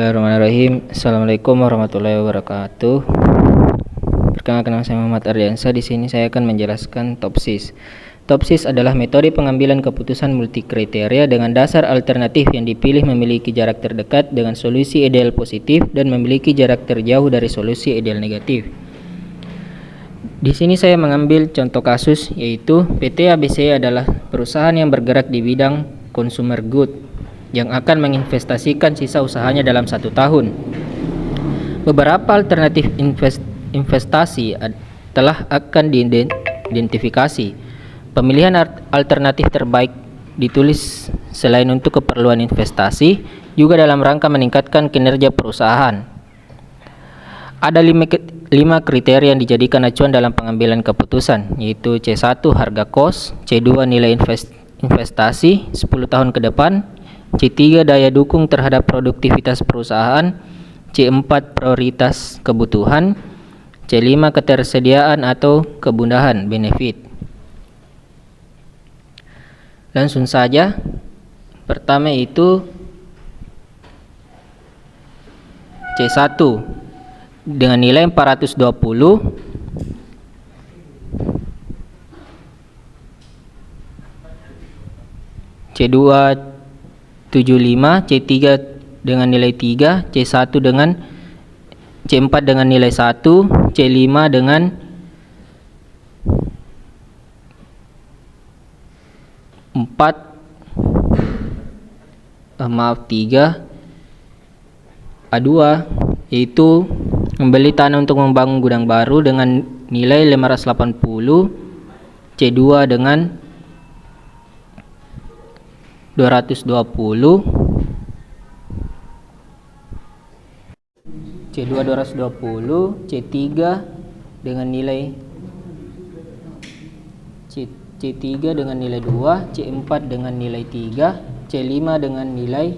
Bismillahirrahmanirrahim. Assalamualaikum warahmatullahi wabarakatuh. Perkenalkan, nama saya Muhammad Ardiansa. Di sini saya akan menjelaskan TOPSIS. TOPSIS adalah metode pengambilan keputusan multikriteria dengan dasar alternatif yang dipilih memiliki jarak terdekat dengan solusi ideal positif dan memiliki jarak terjauh dari solusi ideal negatif. Di sini saya mengambil contoh kasus, yaitu PT ABC adalah perusahaan yang bergerak di bidang consumer good yang akan menginvestasikan sisa usahanya dalam 1 tahun. Beberapa alternatif investasi telah akan diidentifikasi. Pemilihan alternatif terbaik ditulis selain untuk keperluan investasi, juga dalam rangka meningkatkan kinerja perusahaan. Ada 5 kriteria yang dijadikan acuan dalam pengambilan keputusan, yaitu C1 harga kos, C2 nilai investasi 10 tahun ke depan, C3 daya dukung terhadap produktivitas perusahaan, C4 prioritas kebutuhan, C5 ketersediaan atau kemudahan benefit. Langsung saja. Pertama itu C1 dengan nilai 420, C2 75, C3 dengan nilai 3, C4 dengan nilai 1, C5 dengan 3, A2 yaitu membeli tanah untuk membangun gudang baru dengan nilai 580, C2 dengan 220, C2 220, C3 dengan nilai C3 dengan nilai 2, C4 dengan nilai 3, C5 dengan nilai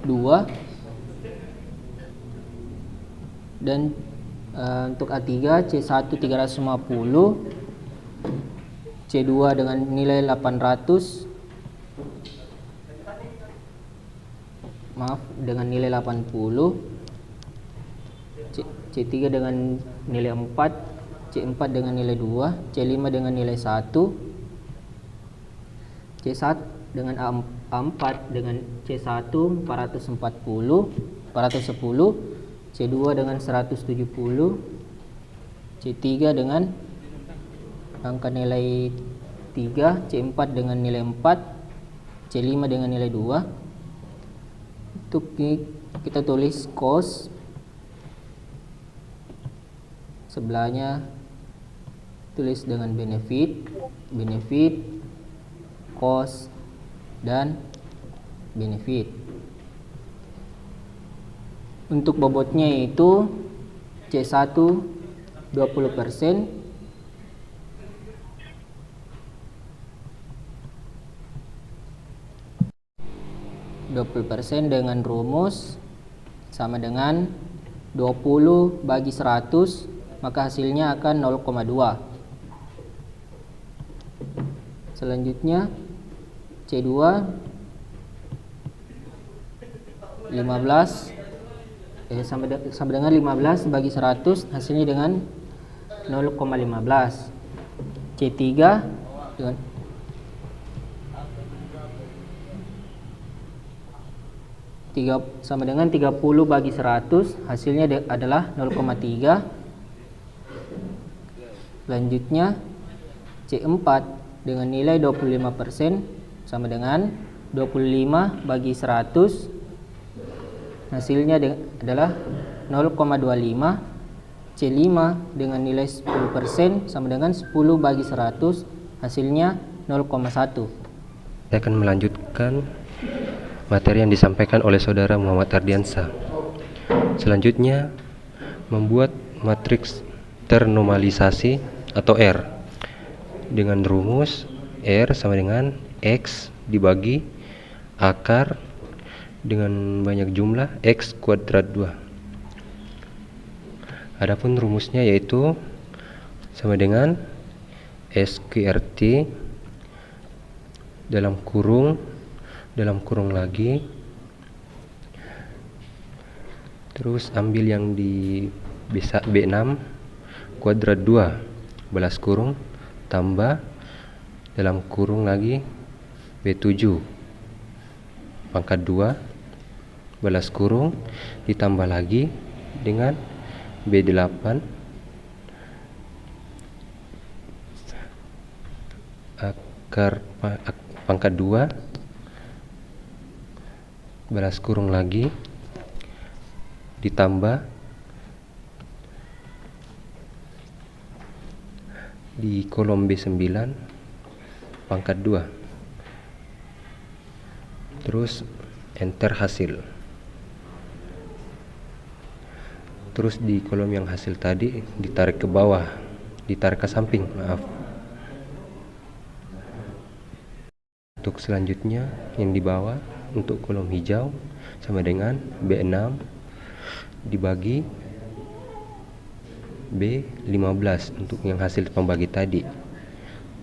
2, dan untuk A3 C1 350, C2 dengan nilai 800, dengan nilai 80, C3 dengan nilai 4, C4 dengan nilai 2, C5 dengan nilai 1, C1 dengan A4 dengan C1 410, C2 dengan 170, C3 dengan angka nilai 3, C4 dengan nilai 4, C5 dengan nilai 2. Untuk kita tulis cost, sebelahnya tulis dengan benefit, cost, dan benefit. Untuk bobotnya yaitu C1 20%, dengan rumus sama dengan 20 bagi 100, maka hasilnya akan 0,2. Selanjutnya C2 sama dengan 15 bagi 100, hasilnya dengan 0,15. C3 dengan sama dengan 30 bagi 100, hasilnya adalah 0,3. Selanjutnya C4 dengan nilai 25% sama dengan 25 bagi 100, hasilnya adalah 0,25. C5 dengan nilai 10% sama dengan 10 bagi 100, hasilnya 0,1. Saya akan melanjutkan materi yang disampaikan oleh saudara Muhammad Ardiansa. Selanjutnya, membuat matriks ternormalisasi atau R dengan rumus R sama dengan X dibagi akar dengan banyak jumlah X kuadrat 2. Adapun rumusnya yaitu sama dengan SQRT dalam kurung lagi Terus ambil yang di B6 kuadrat 2 balas kurung tambah dalam kurung lagi B7 pangkat 2 balas kurung ditambah lagi dengan B8 akar pangkat 2 balas kurung lagi ditambah di kolom B9 pangkat 2, terus enter hasil. Terus di kolom yang hasil tadi ditarik ke bawah, ditarik ke samping, maaf. Untuk selanjutnya yang di bawah untuk kolom hijau sama dengan B6 dibagi B15 untuk yang hasil pembagi tadi.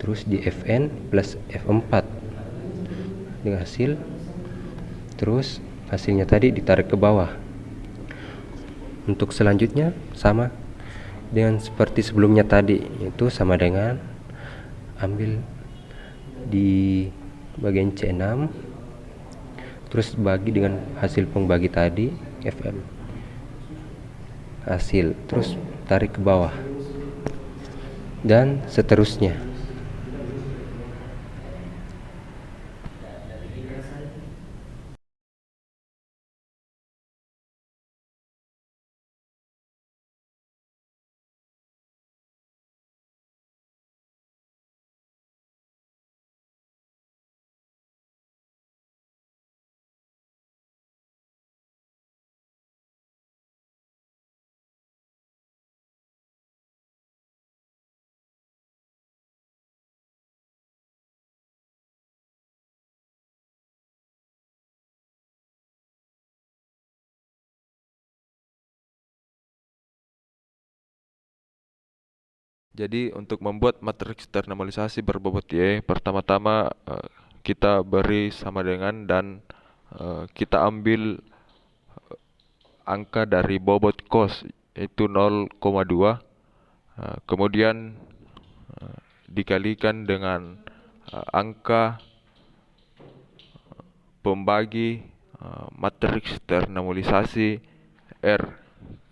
Terus di Fn plus F4 dengan hasil. Terus hasilnya tadi ditarik ke bawah. Untuk selanjutnya sama dengan seperti sebelumnya tadi, yaitu sama dengan ambil di bagian C6 terus bagi dengan hasil pembagi tadi Fm hasil, terus tarik ke bawah dan seterusnya. Jadi untuk membuat matriks ternormalisasi berbobot Y, pertama-tama kita beri sama dengan dan kita ambil angka dari bobot cos yaitu 0,2, kemudian dikalikan dengan angka pembagi matriks ternormalisasi R,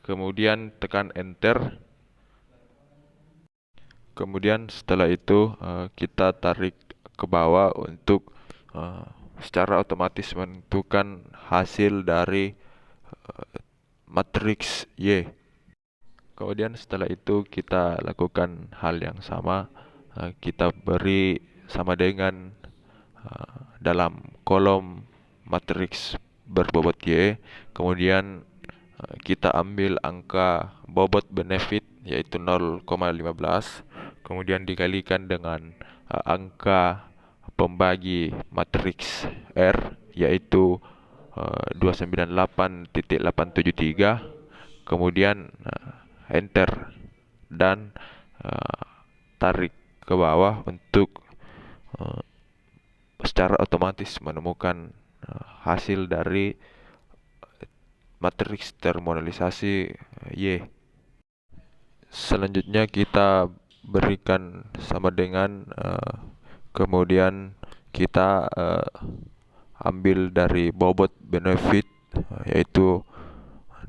kemudian tekan enter. Kemudian setelah itu kita tarik ke bawah untuk secara otomatis menentukan hasil dari matriks Y. Kemudian setelah itu kita lakukan hal yang sama, kita beri sama dengan dalam kolom matriks berbobot Y, kemudian kita ambil angka bobot benefit yaitu 0,15, kemudian dikalikan dengan angka pembagi matriks R yaitu 298.873, kemudian enter dan tarik ke bawah untuk secara otomatis menemukan hasil dari matriks ternormalisasi Y. Selanjutnya kita berikan sama dengan kemudian kita ambil dari bobot benefit yaitu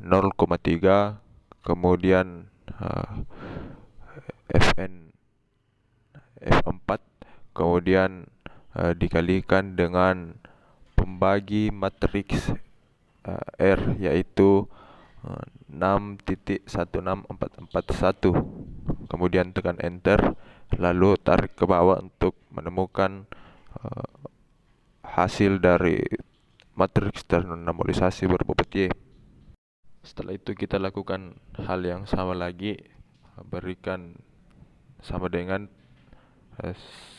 0,3, kemudian Fn F4, kemudian dikalikan dengan pembagi matriks R yaitu 6.16441, kemudian tekan enter, lalu tarik ke bawah untuk menemukan hasil dari matriks ternormalisasi berbobot Y. Setelah itu kita lakukan hal yang sama lagi, berikan sama dengan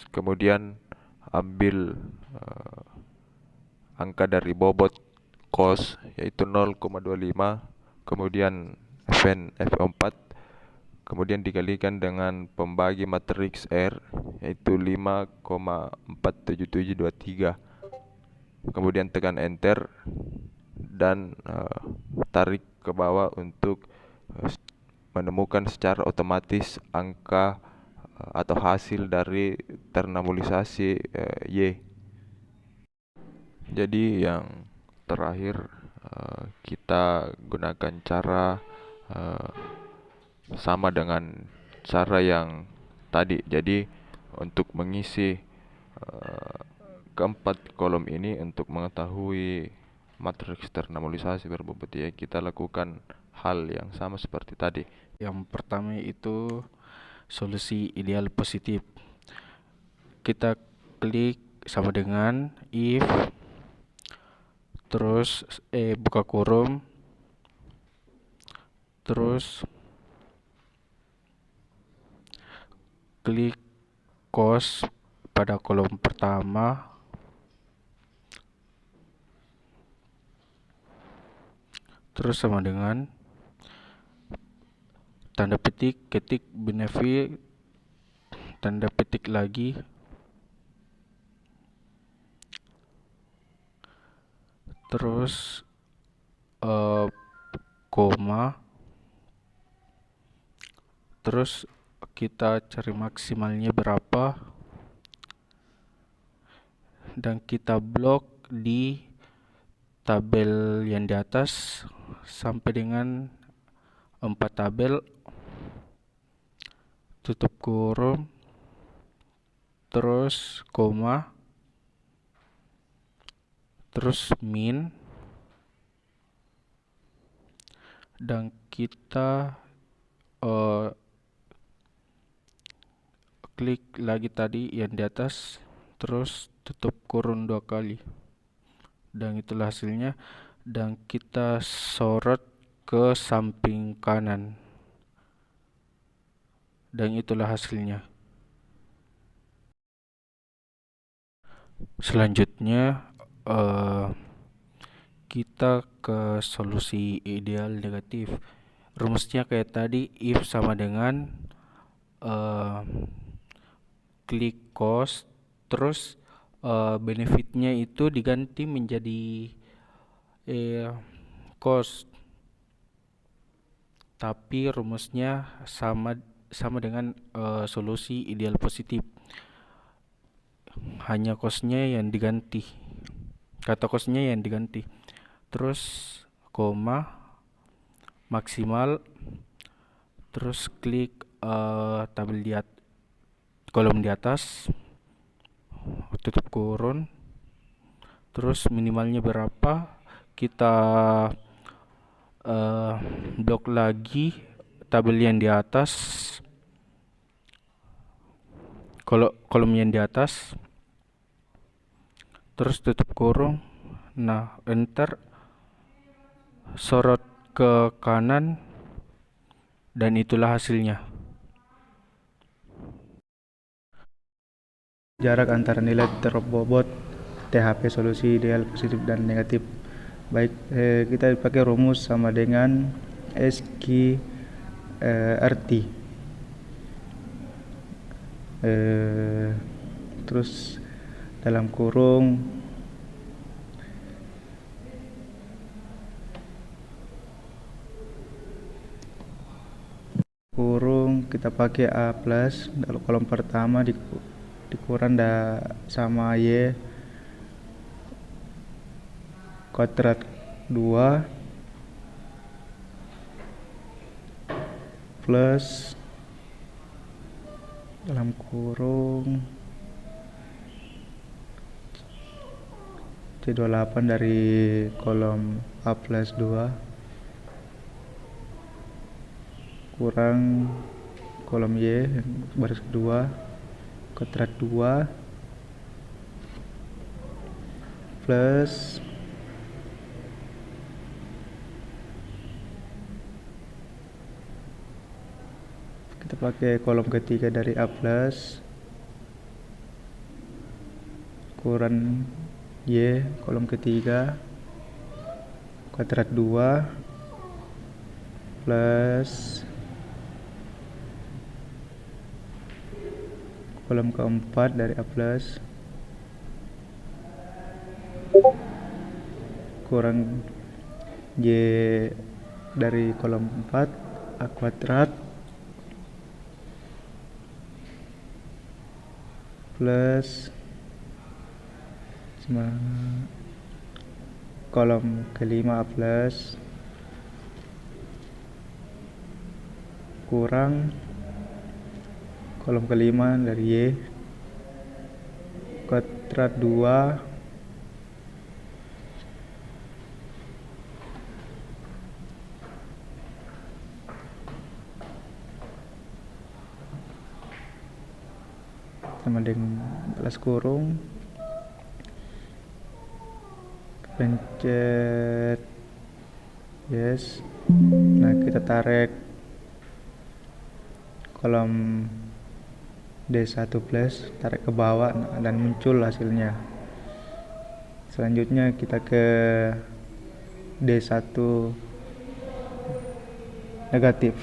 kemudian ambil angka dari bobot cos yaitu 0,25, kemudian Fn F4, kemudian dikalikan dengan pembagi matriks R yaitu 5,47723, kemudian tekan enter dan tarik ke bawah untuk menemukan secara otomatis angka atau hasil dari ternamulisasi Y. Jadi yang terakhir kita gunakan cara sama dengan cara yang tadi. Jadi untuk mengisi keempat kolom ini untuk mengetahui matriks ternamulisasi berbobot Y, kita lakukan hal yang sama seperti tadi. Yang pertama itu solusi ideal positif. Kita klik sama dengan if, terus buka kurung, terus klik cost pada kolom pertama, terus sama dengan tanda petik, ketik benefit, tanda petik lagi, terus koma, terus kita cari maksimalnya berapa dan kita blok di tabel yang di atas sampai dengan 4 tabel, tutup kurung, terus koma, terus min, dan kita klik lagi tadi yang di atas, terus tutup kurung 2 kali, dan itulah hasilnya. Dan kita sorot ke samping kanan, dan itulah hasilnya. Selanjutnya kita ke solusi ideal negatif. Rumusnya kayak tadi, if sama dengan klik cost, terus benefitnya itu diganti menjadi cost, tapi rumusnya sama dengan solusi ideal positif, hanya costnya yang diganti, kata costnya yang diganti. Terus koma, maksimal, terus klik tabel kolom di atas, tutup kurung, terus minimalnya berapa, kita blok lagi tabel yang di atas, kolom yang di atas, terus tutup kurung, nah enter, sorot ke kanan, dan itulah hasilnya. Jarak antara nilai terbobot THP solusi ideal positif dan negatif. Baik, kita pakai rumus sama dengan SQ RT. Terus dalam kurung kita pakai A plus dalam kolom pertama dikurang sama Y kuadrat 2 plus dalam kurung C28 dari kolom A plus 2 kurang kolom Y baris kedua kuadrat 2 plus kita pakai kolom ketiga dari A plus kurang Y kolom ketiga kuadrat 2 plus kolom keempat dari A plus kurang Y dari kolom 4 A kuadrat plus kolom kelima A plus kurang kolom kelima dari Y kuadrat 2 sama dengan balas kurung, pencet yes. Nah, kita tarik kolom D1 plus, tarik ke bawah dan muncul hasilnya. Selanjutnya kita ke D1 negatif.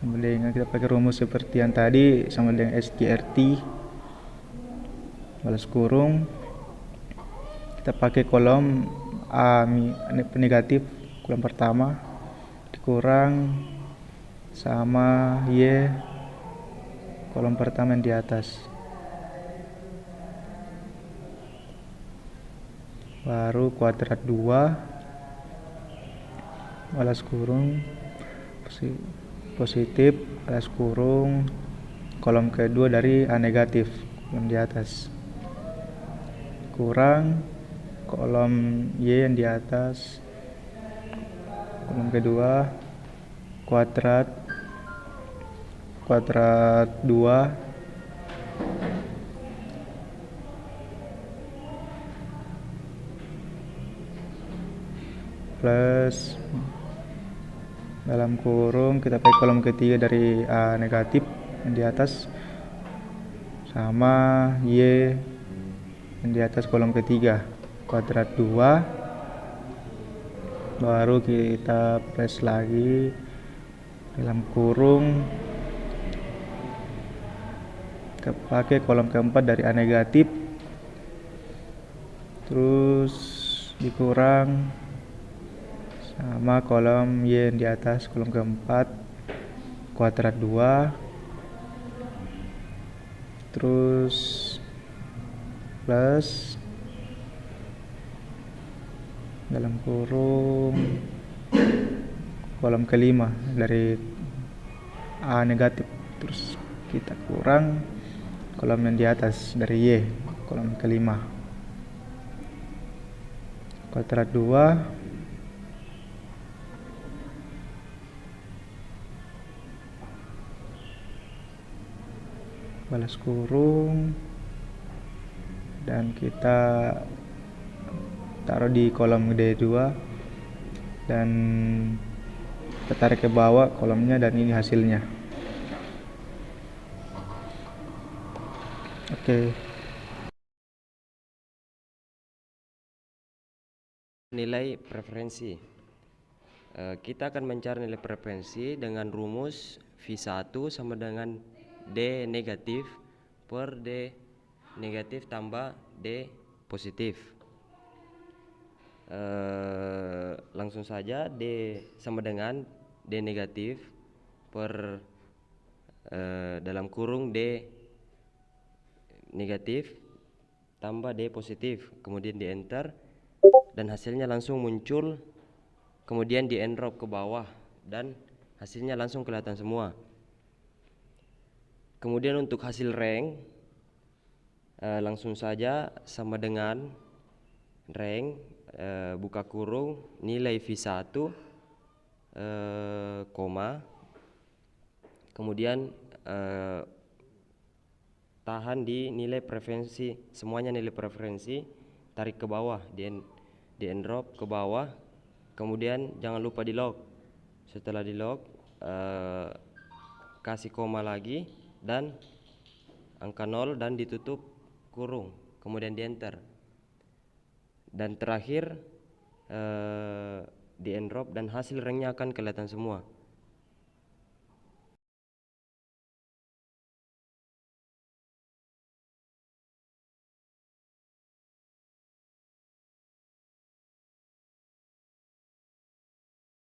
Sama dengan kita pakai rumus seperti yang tadi, sama dengan STRT balas kurung, kita pakai kolom A negatif, kolom pertama dikurang sama Y kolom pertama yang di atas, baru kuadrat 2 balas kurung positif balas kurung kolom kedua dari A negatif, kolom di atas, kurang kolom Y yang di atas, kolom kedua kuadrat 2 plus dalam kurung kita pakai kolom ketiga dari A negatif yang di atas sama Y yang di atas kolom ketiga kuadrat 2, baru kita press lagi dalam kurung, kita pakai kolom keempat dari A negatif, terus dikurang sama kolom Y yang di atas kolom keempat kuadrat 2, terus plus dalam kurung kolom kelima dari A negatif, terus kita kurang kolom yang di atas dari Y kolom kelima kuadrat 2 balas kurung, dan kita taruh di kolom D2 dan kita tarik ke bawah kolomnya, dan ini hasilnya. Oke. Nilai preferensi. Kita akan mencari nilai preferensi dengan rumus V1 sama dengan D negatif per D negatif tambah D positif. Langsung saja D sama dengan D negatif per dalam kurung D negatif tambah D positif, kemudian di enter dan hasilnya langsung muncul, kemudian di enrop ke bawah dan hasilnya langsung kelihatan semua. Kemudian untuk hasil rank langsung saja sama dengan rank buka kurung nilai V1 koma, kemudian tahan di nilai preferensi, semuanya nilai preferensi, tarik ke bawah di enrop ke bawah, kemudian jangan lupa di lock. Setelah di lock kasih koma lagi dan angka 0 dan ditutup kurung, kemudian di enter, dan terakhir di enrop dan hasil ranknya akan kelihatan semua.